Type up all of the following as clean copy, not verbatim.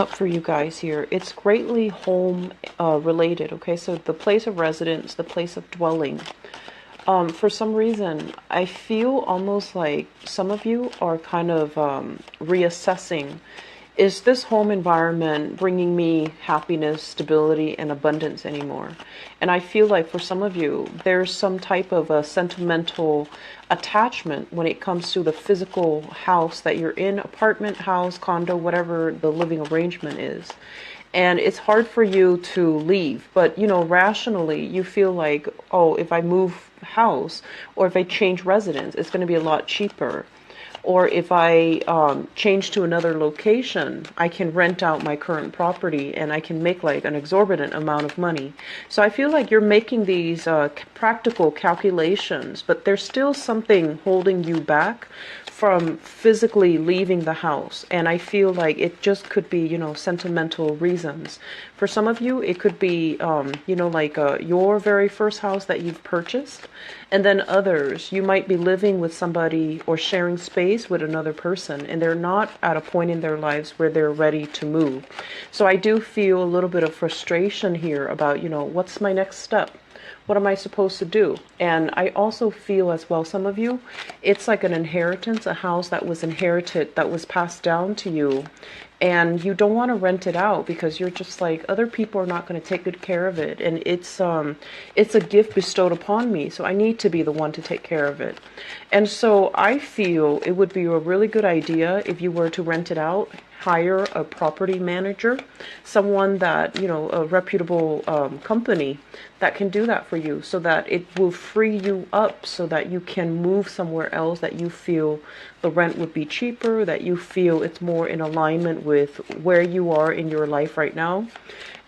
Up for you guys here. It's greatly home related. Okay, so the place of residence, the place of dwelling. For some reason, I feel almost like some of you are kind of reassessing. Is this home environment bringing me happiness, stability, and abundance anymore? And I feel like for some of you, there's some type of a sentimental attachment when it comes to the physical house that you're in, apartment, house, condo, whatever the living arrangement is. And it's hard for you to leave, but rationally you feel like, oh, if I move house or if I change residence, it's going to be a lot cheaper. Or if I change to another location, I can rent out my current property and I can make like an exorbitant amount of money. So I feel like you're making these practical calculations, but there's still something holding you back from physically leaving the house. And I feel like it just could be, sentimental reasons. For some of you, it could be, like your very first house that you've purchased. And then others, you might be living with somebody or sharing space with another person, and they're not at a point in their lives where they're ready to move. So I do feel a little bit of frustration here about, what's my next step? What am I supposed to do? And I also feel as well, some of you, it's like an inheritance, a house that was inherited, that was passed down to you. And you don't want to rent it out because you're just like, other people are not going to take good care of it. And it's a gift bestowed upon me. So I need to be the one to take care of it. And so I feel it would be a really good idea if you were to rent it out. Hire a property manager, someone that, a reputable company that can do that for you, so that it will free you up so that you can move somewhere else that you feel the rent would be cheaper, that you feel it's more in alignment with where you are in your life right now.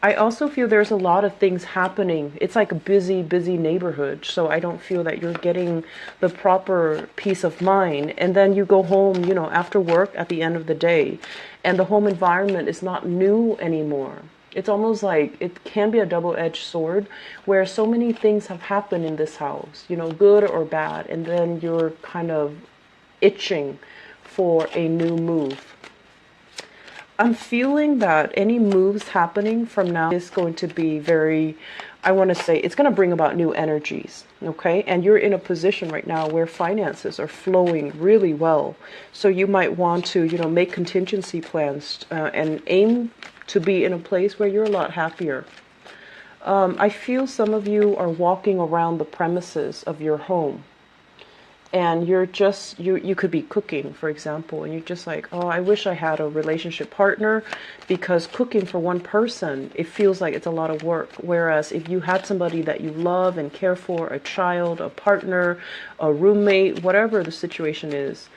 I also feel there's a lot of things happening. It's like a busy, busy neighborhood. So I don't feel that you're getting the proper peace of mind. And then you go home, after work at the end of the day, and the home environment is not new anymore. It's almost like it can be a double-edged sword where so many things have happened in this house, good or bad. And then you're kind of itching for a new move. I'm feeling that any moves happening from now is going to be very, I want to say, it's going to bring about new energies, okay? And you're in a position right now where finances are flowing really well. So you might want to, make contingency plans and aim to be in a place where you're a lot happier. I feel some of you are walking around the premises of your home. And you're just, you could be cooking, for example, and you're just like, oh, I wish I had a relationship partner, because cooking for one person, it feels like it's a lot of work. Whereas if you had somebody that you love and care for, a child, a partner, a roommate, whatever the situation is,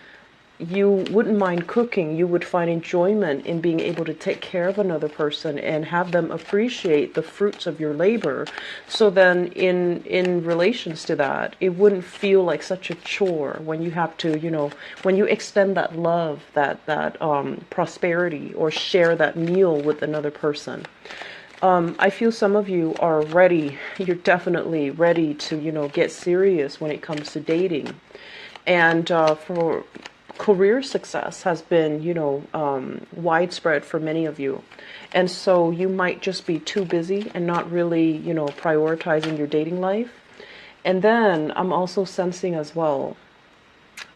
you wouldn't mind cooking. You would find enjoyment in being able to take care of another person and have them appreciate the fruits of your labor. So then in relations to that, it wouldn't feel like such a chore when you have to, when you extend that love, that prosperity, or share that meal with another person. I feel some of you are ready. You're definitely ready to, get serious when it comes to dating. And for career success has been, widespread for many of you. And so you might just be too busy and not really, prioritizing your dating life. And then I'm also sensing as well,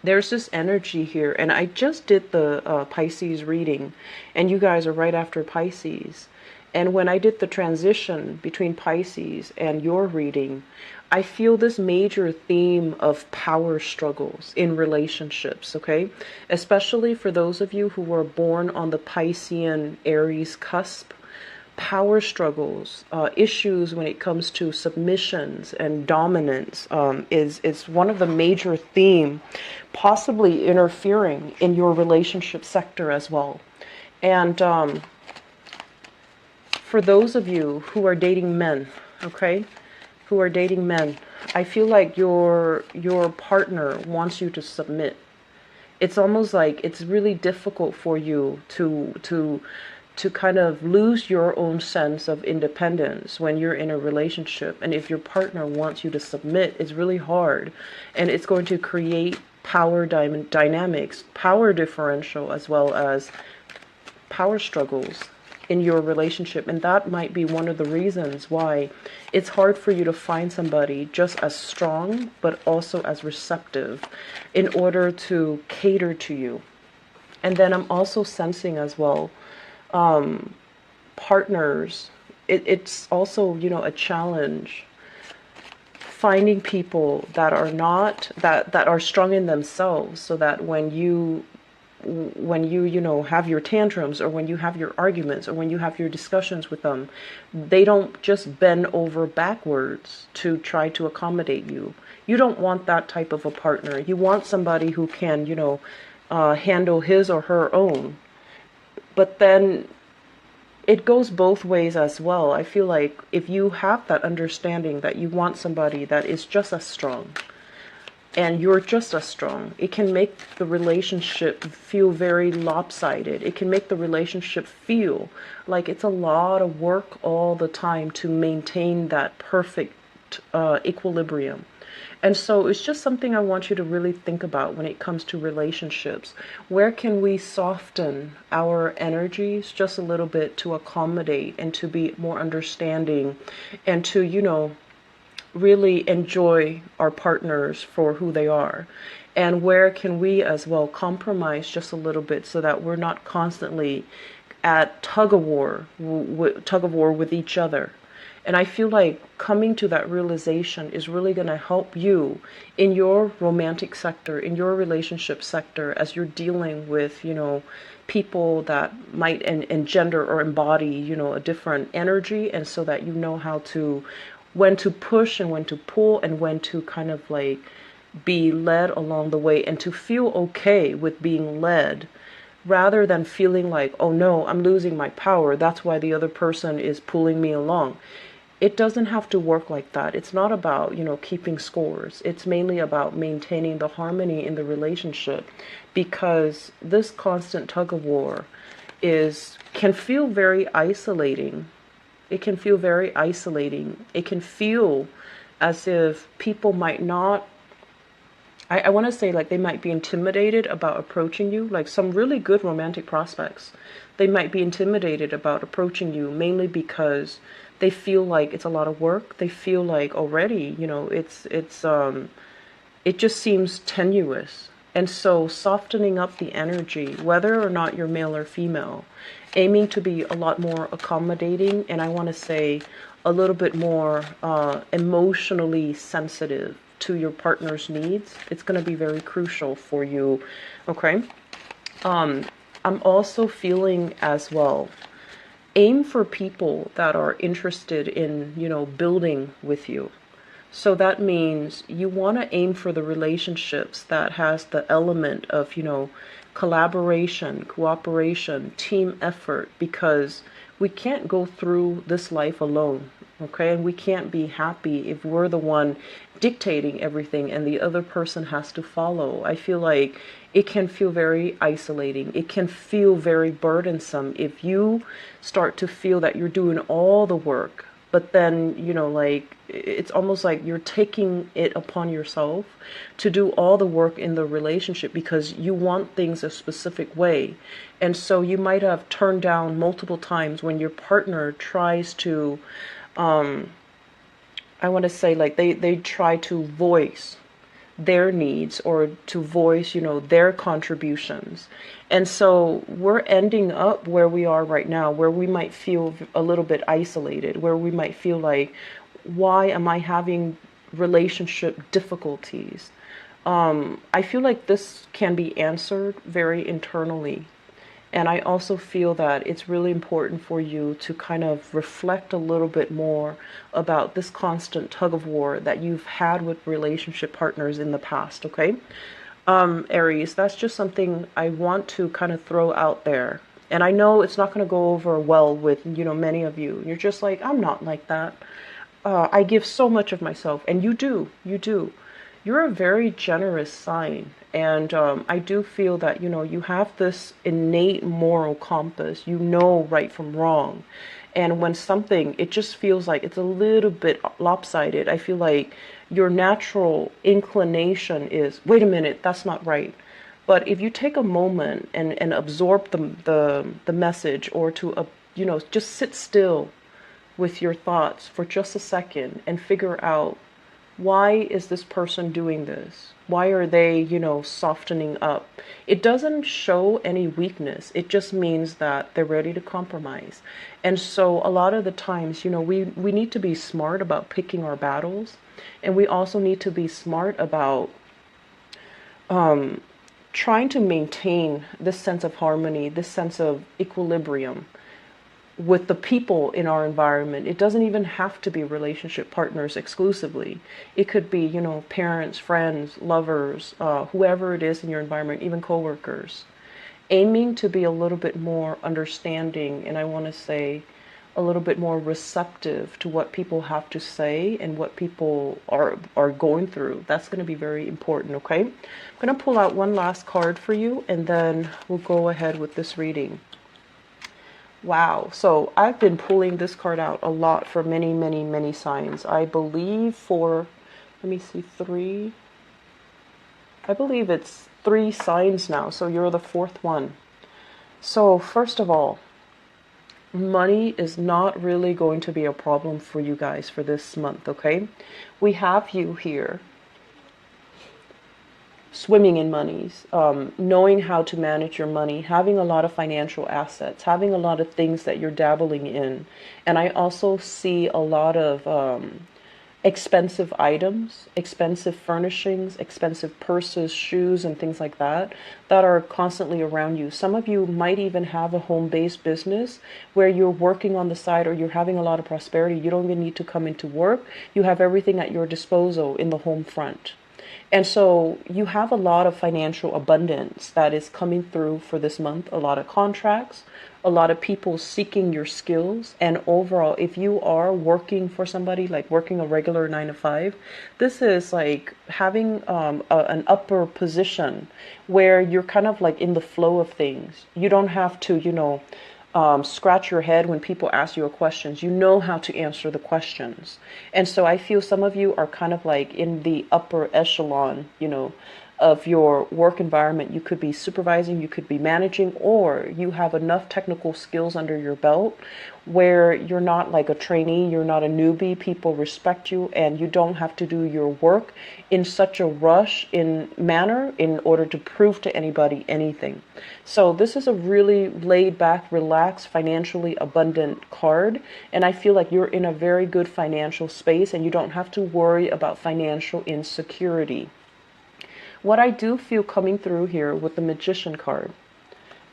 there's this energy here. And I just did the Pisces reading, and you guys are right after Pisces. And when I did the transition between Pisces and your reading, I feel this major theme of power struggles in relationships, okay? Especially for those of you who were born on the Piscean Aries cusp. Power struggles, issues when it comes to submissions and dominance is one of the major theme, possibly interfering in your relationship sector as well. And for those of you who are dating men, okay, who are dating men, I feel like your partner wants you to submit. It's almost like it's really difficult for you to kind of lose your own sense of independence when you're in a relationship. And if your partner wants you to submit, it's really hard. And it's going to create power dynamics, power differential, as well as power struggles in your relationship. And that might be one of the reasons why it's hard for you to find somebody just as strong, but also as receptive in order to cater to you. And then I'm also sensing as well, partners. It's also, a challenge finding people that are not, that are strong in themselves, so that when you have your tantrums, or when you have your arguments, or when you have your discussions with them, they don't just bend over backwards to try to accommodate you. You don't want that type of a partner. You want somebody who can, handle his or her own. But then it goes both ways as well. I feel like if you have that understanding that you want somebody that is just as strong, and you're just as strong, it can make the relationship feel very lopsided. It can make the relationship feel like it's a lot of work all the time to maintain that perfect equilibrium. And so it's just something I want you to really think about when it comes to relationships. Where can we soften our energies just a little bit to accommodate and to be more understanding, and to, really enjoy our partners for who they are? And where can we as well compromise just a little bit, so that we're not constantly at tug of war with each other? And I feel like coming to that realization is really going to help you in your romantic sector, in your relationship sector, as you're dealing with, people that might engender or embody, a different energy. And so that you know how to, when to push and when to pull, and when to kind of like be led along the way, and to feel okay with being led, rather than feeling like, oh no, I'm losing my power, that's why the other person is pulling me along. It doesn't have to work like that. It's not about, keeping scores. It's mainly about maintaining the harmony in the relationship, because this constant tug of war can feel very isolating. It can feel very isolating. It can feel as if people might not, I want to say, like, they might be intimidated about approaching you, like some really good romantic prospects. They might be intimidated about approaching you, mainly because they feel like it's a lot of work. They feel like already, it just seems tenuous. And so softening up the energy, whether or not you're male or female, aiming to be a lot more accommodating, and I want to say a little bit more emotionally sensitive to your partner's needs, it's going to be very crucial for you. Okay. I'm also feeling as well, aim for people that are interested in, building with you. So that means you want to aim for the relationships that has the element of, collaboration, cooperation, team effort, because we can't go through this life alone. Okay, and we can't be happy if we're the one dictating everything and the other person has to follow. I feel like it can feel very isolating. It can feel very burdensome if you start to feel that you're doing all the work, but then, like, it's almost like you're taking it upon yourself to do all the work in the relationship because you want things a specific way. And so you might have turned down multiple times when your partner tries to, I want to say, like, they try to voice their needs, or to voice, their contributions. And so we're ending up where we are right now, where we might feel a little bit isolated, where we might feel like, why am I having relationship difficulties? I feel like this can be answered very internally. And I also feel that it's really important for you to kind of reflect a little bit more about this constant tug of war that you've had with relationship partners in the past, okay? Aries, that's just something I want to kind of throw out there. And I know it's not going to go over well with, many of you. You're just like, I'm not like that. I give so much of myself. And you do. You're a very generous sign. And I do feel that, you have this innate moral compass. You know right from wrong. And when something, it just feels like it's a little bit lopsided, I feel like your natural inclination is, wait a minute, that's not right. But if you take a moment and absorb the message, or to just sit still with your thoughts for just a second and figure out, why is this person doing this? Why are they, softening up? It doesn't show any weakness. It just means that they're ready to compromise. And so a lot of the times, we need to be smart about picking our battles. And we also need to be smart about trying to maintain this sense of harmony, this sense of equilibrium with the people in our environment. It doesn't even have to be relationship partners exclusively. It could be, parents, friends, lovers, whoever it is in your environment, even coworkers. Aiming to be a little bit more understanding, and I want to say a little bit more receptive to what people have to say and what people are going through. That's going to be very important, okay? I'm going to pull out one last card for you, and then we'll go ahead with this reading. Wow, so I've been pulling this card out a lot for many, many, many signs. I believe let me see, I believe it's 3 signs now, so you're the 4th one. So first of all, money is not really going to be a problem for you guys for this month, okay? We have you here swimming in monies, knowing how to manage your money, having a lot of financial assets, having a lot of things that you're dabbling in. And I also see a lot of expensive items, expensive furnishings, expensive purses, shoes, and things like that are constantly around you. Some of you might even have a home-based business where you're working on the side, or you're having a lot of prosperity. You don't even need to come into work. You have everything at your disposal in the home front. And so you have a lot of financial abundance that is coming through for this month, a lot of contracts, a lot of people seeking your skills. And overall, if you are working for somebody, like working a regular 9 to 5, this is like having an upper position where you're kind of like in the flow of things. You don't have to, scratch your head when people ask you questions. You know how to answer the questions. And so I feel some of you are kind of like in the upper echelon, of your work environment. You could be supervising, you could be managing, or you have enough technical skills under your belt where you're not like a trainee, you're not a newbie. People respect you, and you don't have to do your work in such a rush in manner in order to prove to anybody anything. So this is a really laid back, relaxed, financially abundant card. And I feel like you're in a very good financial space, and you don't have to worry about financial insecurity. What I do feel coming through here with the Magician card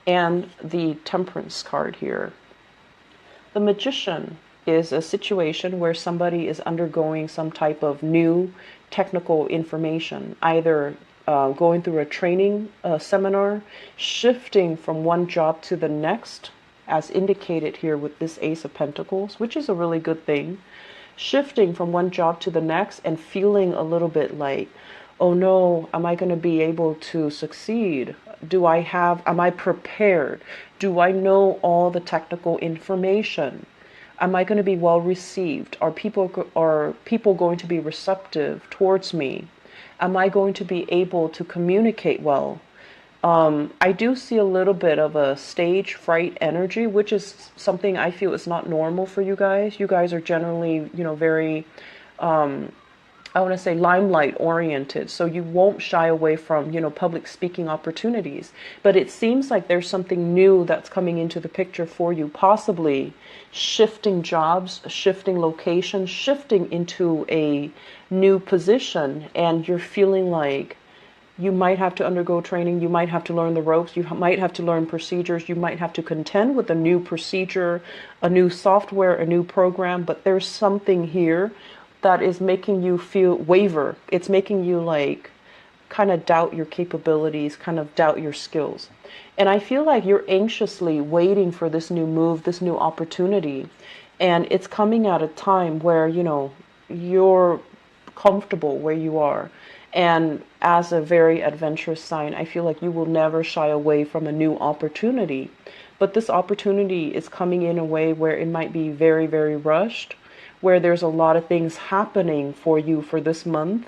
and the Temperance card here, the Magician is a situation where somebody is undergoing some type of new technical information, either going through a training seminar, shifting from one job to the next, as indicated here with this Ace of Pentacles, which is a really good thing, shifting from one job to the next and feeling a little bit like, oh no, am I going to be able to succeed? Am I prepared? Do I know all the technical information? Am I going to be well received? Are people going to be receptive towards me? Am I going to be able to communicate well? I do see a little bit of a stage fright energy, which is something I feel is not normal for you guys. You guys are generally, very I want to say limelight oriented, so you won't shy away from, public speaking opportunities. But it seems like there's something new that's coming into the picture for you, possibly shifting jobs, shifting locations, shifting into a new position, and you're feeling like you might have to undergo training, you might have to learn the ropes, you might have to learn procedures, you might have to contend with a new procedure, a new software, a new program, but there's something here that is making you feel waver. It's making you like kind of doubt your capabilities, kind of doubt your skills. And I feel like you're anxiously waiting for this new move, this new opportunity. And it's coming at a time where, you're comfortable where you are. And as a very adventurous sign, I feel like you will never shy away from a new opportunity. But this opportunity is coming in a way where it might be very, very rushed, where there's a lot of things happening for you for this month.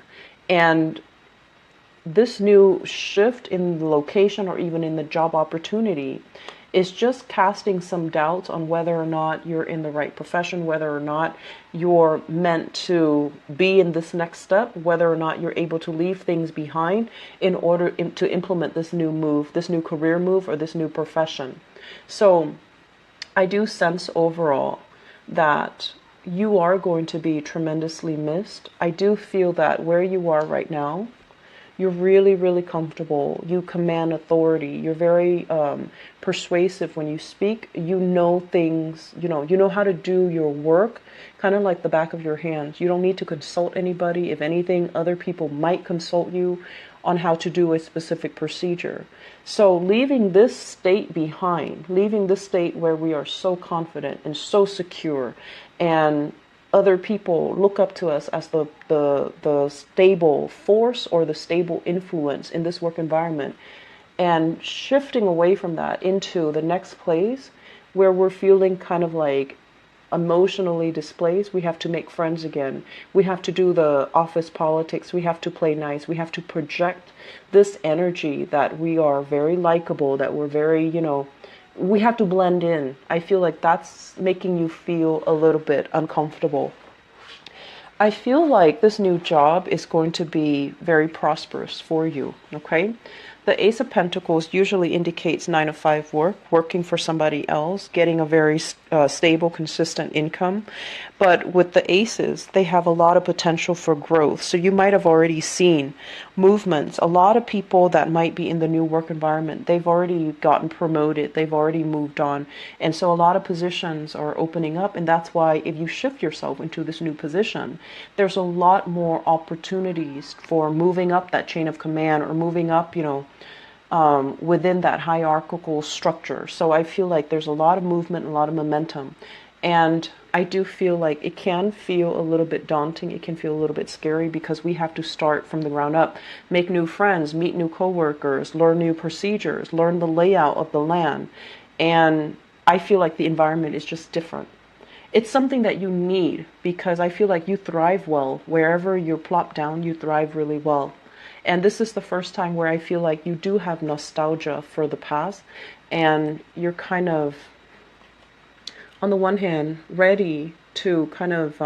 And this new shift in the location or even in the job opportunity It's just casting some doubts on whether or not you're in the right profession, whether or not you're meant to be in this next step, whether or not you're able to leave things behind in order to implement this new move, this new career move, or this new profession. So I do sense overall that you are going to be tremendously missed. I do feel that where you are right now, you're really, really comfortable. You command authority. You're very persuasive when you speak. You know things, you know how to do your work, kind of like the back of your hands. You don't need to consult anybody. If anything, other people might consult you on how to do a specific procedure. So leaving this state behind, leaving this state where we are so confident and so secure, and other people look up to us as the stable force or the stable influence in this work environment, and shifting away from that into the next place where we're feeling kind of like emotionally displaced. We have to make friends again. We have to do the office politics. We have to play nice. We have to project this energy that we are very likable, that we're very, we have to blend in. I feel like that's making you feel a little bit uncomfortable. I feel like this new job is going to be very prosperous for you, okay? The Ace of Pentacles usually indicates 9 to 5 work, working for somebody else, getting a very stable, consistent income. But with the aces, they have a lot of potential for growth. So you might have already seen movements. A lot of people that might be in the new work environment, they've already gotten promoted. They've already moved on. And so a lot of positions are opening up. And that's why if you shift yourself into this new position, there's a lot more opportunities for moving up that chain of command, or moving up, within that hierarchical structure. So I feel like there's a lot of movement, a lot of momentum. And I do feel like it can feel a little bit daunting. It can feel a little bit scary because we have to start from the ground up, make new friends, meet new coworkers, learn new procedures, learn the layout of the land. And I feel like the environment is just different. It's something that you need, because I feel like you thrive well. Wherever you're plopped down, you thrive really well. And this is the first time where I feel like you do have nostalgia for the past, and you're kind of, on the one hand, ready to kind of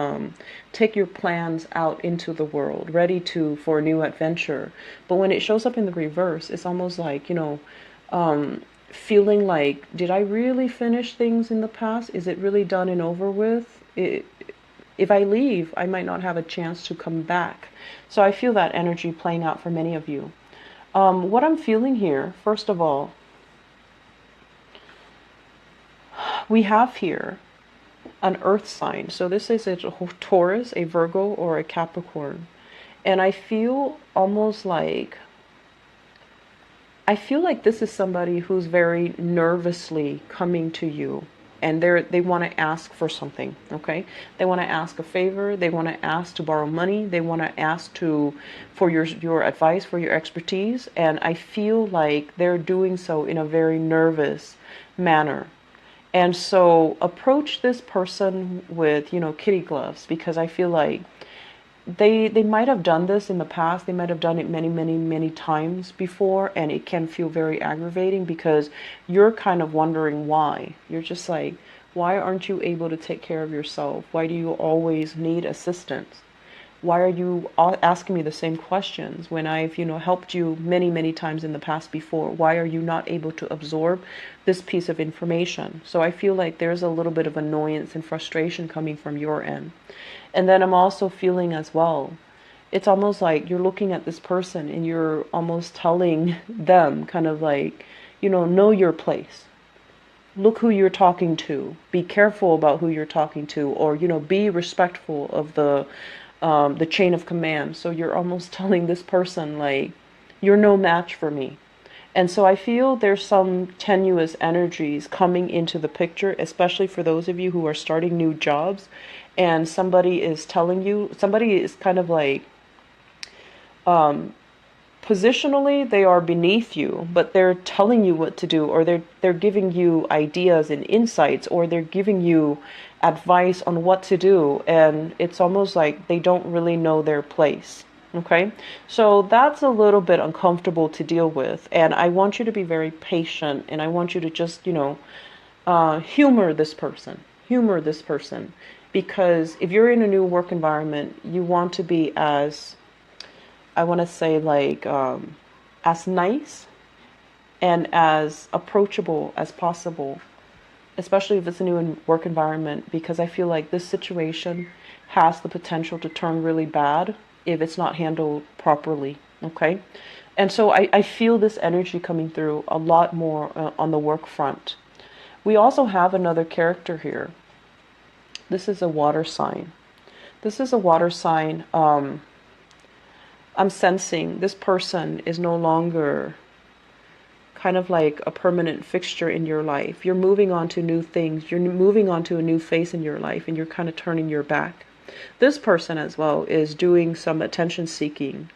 take your plans out into the world, ready for a new adventure. But when it shows up in the reverse, it's almost like, feeling like, did I really finish things in the past? Is it really done and over with? If I leave, I might not have a chance to come back. So I feel that energy playing out for many of you. What I'm feeling here, first of all, we have here an earth sign. So this is a Taurus, a Virgo, or a Capricorn. And I feel almost like, this is somebody who's very nervously coming to you, and they want to ask for something, okay? They want to ask a favor. They want to ask to borrow money. They want to ask for your advice, for your expertise. And I feel like they're doing so in a very nervous manner. And so approach this person with, kitty gloves, because I feel like they might have done this in the past. They might have done it many, many, many times before, and it can feel very aggravating because you're kind of wondering why. You're just like, why aren't you able to take care of yourself? Why do you always need assistance? Why are you asking me the same questions when I've, helped you many, many times in the past before? Why are you not able to absorb this piece of information? So I feel like there's a little bit of annoyance and frustration coming from your end. And then I'm also feeling as well, it's almost like you're looking at this person and you're almost telling them kind of like, know your place. Look who you're talking to. Be careful about who you're talking to, or, be respectful of the chain of command. So you're almost telling this person like, you're no match for me. And so I feel there's some tenuous energies coming into the picture, especially for those of you who are starting new jobs, and somebody is kind of like, positionally they are beneath you, but they're telling you what to do, or they're giving you ideas and insights, or they're giving you advice on what to do, and it's almost like they don't really know their place. Okay, so that's a little bit uncomfortable to deal with, and I want you to be very patient, and I want you to just, humor this person. Humor this person. Because if you're in a new work environment, you want to be as, I want to say, like, as nice and as approachable as possible, especially if it's a new work environment, because I feel like this situation has the potential to turn really bad if it's not handled properly. Okay. And so I feel this energy coming through a lot more on the work front. We also have another character here. This is a water sign. This is a water sign. I'm sensing this person is no longer kind of like a permanent fixture in your life. You're moving on to new things. You're moving on to a new phase in your life, and you're kind of turning your back. This person as well is doing some attention seeking.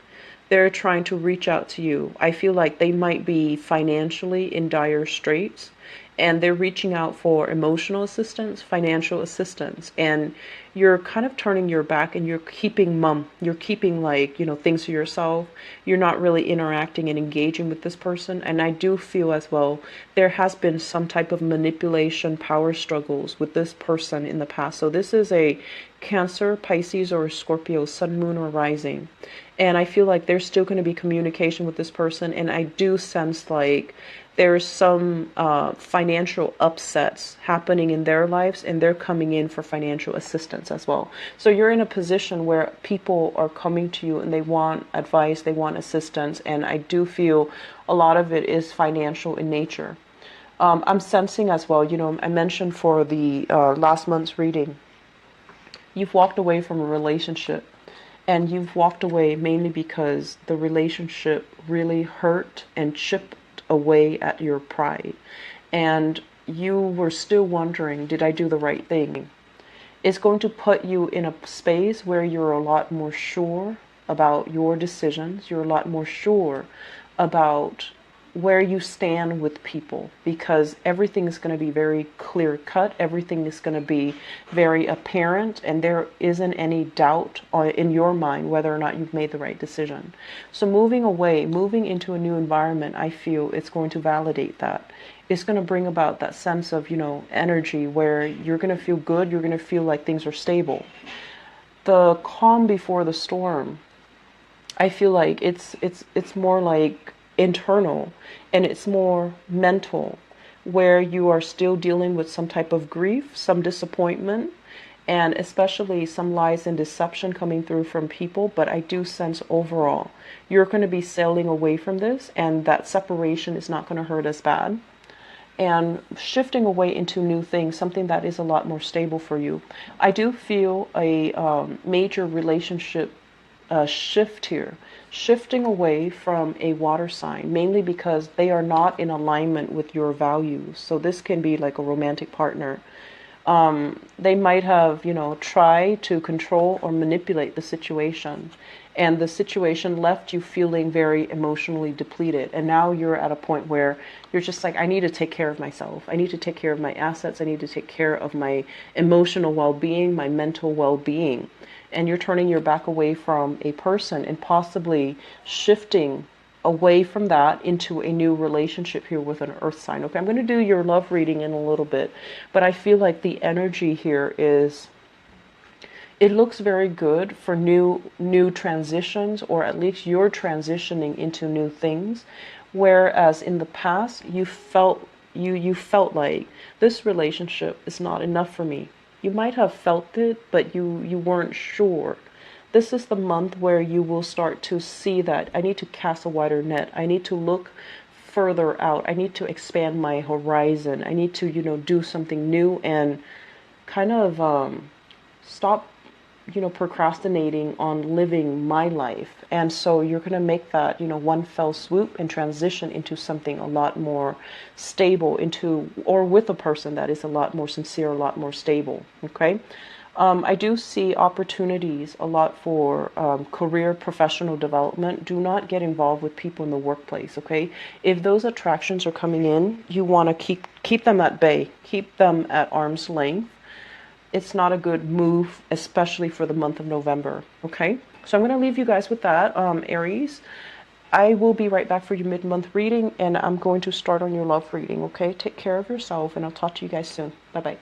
They're trying to reach out to you. I feel like they might be financially in dire straits, and they're reaching out for emotional assistance, financial assistance, and you're kind of turning your back and you're keeping mum. You're keeping, like, things to yourself. You're not really interacting and engaging with this person. And I do feel as well there has been some type of manipulation, power struggles with this person in the past. So this is a Cancer, Pisces, or Scorpio, Sun, Moon, or Rising. And I feel like there's still going to be communication with this person. And I do sense like there's some financial upsets happening in their lives, and they're coming in for financial assistance as well. So you're in a position where people are coming to you and they want advice, they want assistance, and I do feel a lot of it is financial in nature. I'm sensing as well, I mentioned for the last month's reading, you've walked away from a relationship, and you've walked away mainly because the relationship really hurt and chipped away at your pride, and you were still wondering, did I do the right thing? It's going to put you in a space where you're a lot more sure about your decisions. You're a lot more sure about where you stand with people, because everything is going to be very clear cut. Everything is going to be very apparent, and there isn't any doubt in your mind whether or not you've made the right decision. So moving away, moving into a new environment, I feel it's going to validate that. It's going to bring about that sense of, energy where you're going to feel good. You're going to feel like things are stable. The calm before the storm, I feel like it's more like internal, and it's more mental, where you are still dealing with some type of grief, some disappointment, and especially some lies and deception coming through from people. But I do sense overall you're going to be sailing away from this, and that separation is not going to hurt as bad, and shifting away into new things, something that is a lot more stable for you. I do feel a major relationship shift here, shifting away from a water sign, mainly because they are not in alignment with your values. So this can be like a romantic partner. They might have, tried to control or manipulate the situation, and the situation left you feeling very emotionally depleted. And now you're at a point where you're just like, I need to take care of myself. I need to take care of my assets. I need to take care of my emotional well-being, my mental well-being. And you're turning your back away from a person and possibly shifting away from that into a new relationship here with an earth sign. Okay, I'm going to do your love reading in a little bit, but I feel like the energy here is, it looks very good for new transitions, or at least you're transitioning into new things, whereas in the past you felt like this relationship is not enough for me. You might have felt it, but you weren't sure. This is the month where you will start to see that I need to cast a wider net. I need to look further out. I need to expand my horizon. I need to, do something new and kind of stop, procrastinating on living my life. And so you're going to make that, one fell swoop and transition into something a lot more stable, or with a person that is a lot more sincere, a lot more stable. Okay. I do see opportunities a lot for career, professional development. Do not get involved with people in the workplace, okay? If those attractions are coming in, you want to keep them at bay, keep them at arm's length. it's not a good move, especially for the month of November. Okay, so I'm going to leave you guys with that, Aries. I will be right back for your mid-month reading, and I'm going to start on your love reading. Okay, take care of yourself, and I'll talk to you guys soon. Bye bye.